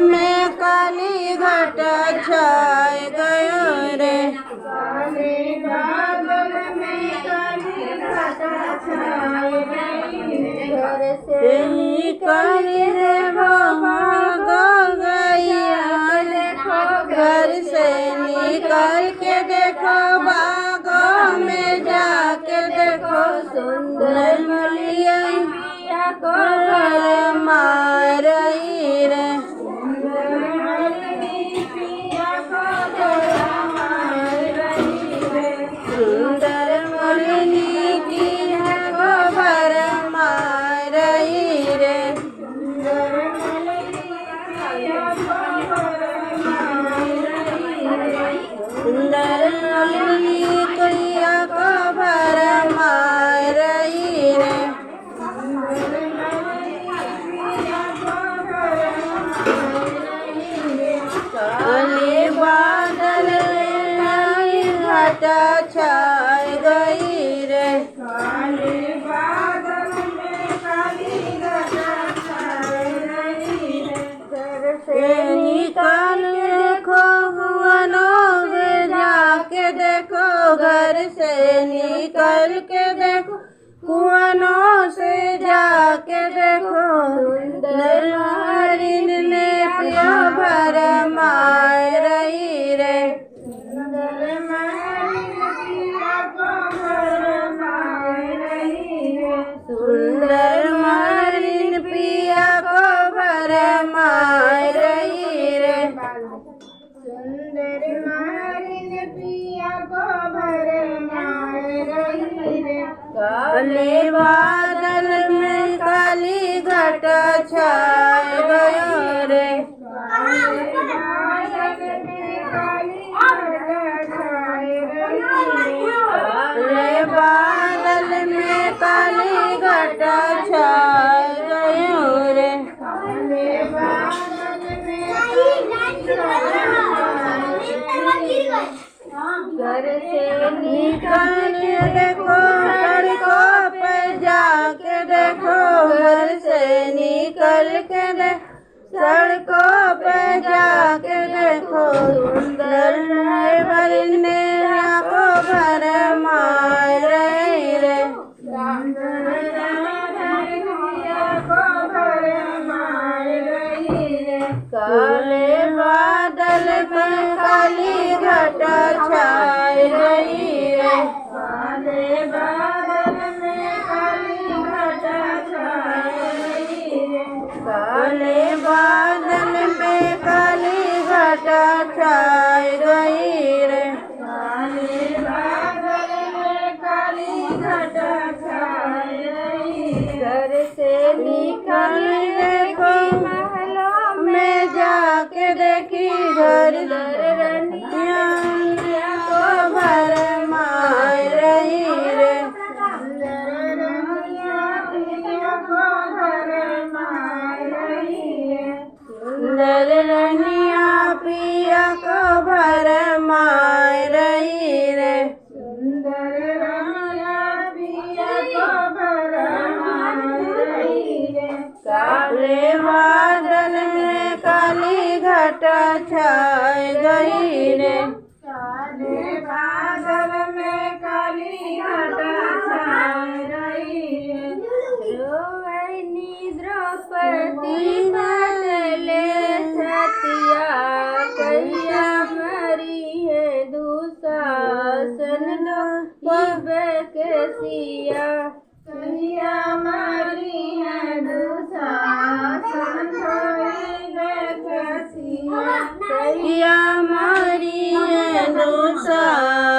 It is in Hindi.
में काली घट छाय गयो रे। काले बादल में काली घट छाय गई। घर से निकल रे भाग गैया, घर से निकल के देखो बागों में जाके देखो सुंदर मलिया को मार रे। सुंदर मलिनी की है गोबर मार रे। सुंदर मलिनी कुइया गोबर मार रे। काले बादल घट छाय गई रे। काले बादल में काली घट छाय गई। घर से निकल देखो मनोग जाके देखो, घर से निकल के देखो कुआनों से जाके देखो सुंदर हरिण ने पिया भर मार रही रे। सुंदर महरिया को भर माय रही है। सुंदर हरिण पिया को भर मार रही रे। सुंदर महरिन पिया को भर माय रही है। काले बादल में काली घट छाय गयो रे। काले बादल में काली घट छाय रही है। काले बादल में काली घट छाय गयो रे। काले बादल में काली घट घर से निकल के देखो सड़कों पे जाके देखो, घर से निकल के सड़कों पे जाके देखो सुंदर ने को भर मार रही रे। काले बादल में काली घट छाय गई रे। काले बादल में काली घट छाय गई। काले बादल में काली घट छाय गई रे। काले बादल में काली घट छाय गई। घर से निकल देखो महलों में जाके देखी घर रनिया को भर मार रही रे। सुंदर रनिया पिया को भर मार रही रे। सुंदर रनिया पिया को भर माय रही है। काले बादल में काली घट छाय गई रे। काले बादल में काली घट छाय रही है। रोहिणी द्रौपदी ले छतिया कहिया मरी है दुशासन के सिया। कहिया मरी है दुशासन कहिया मरी है दुशासन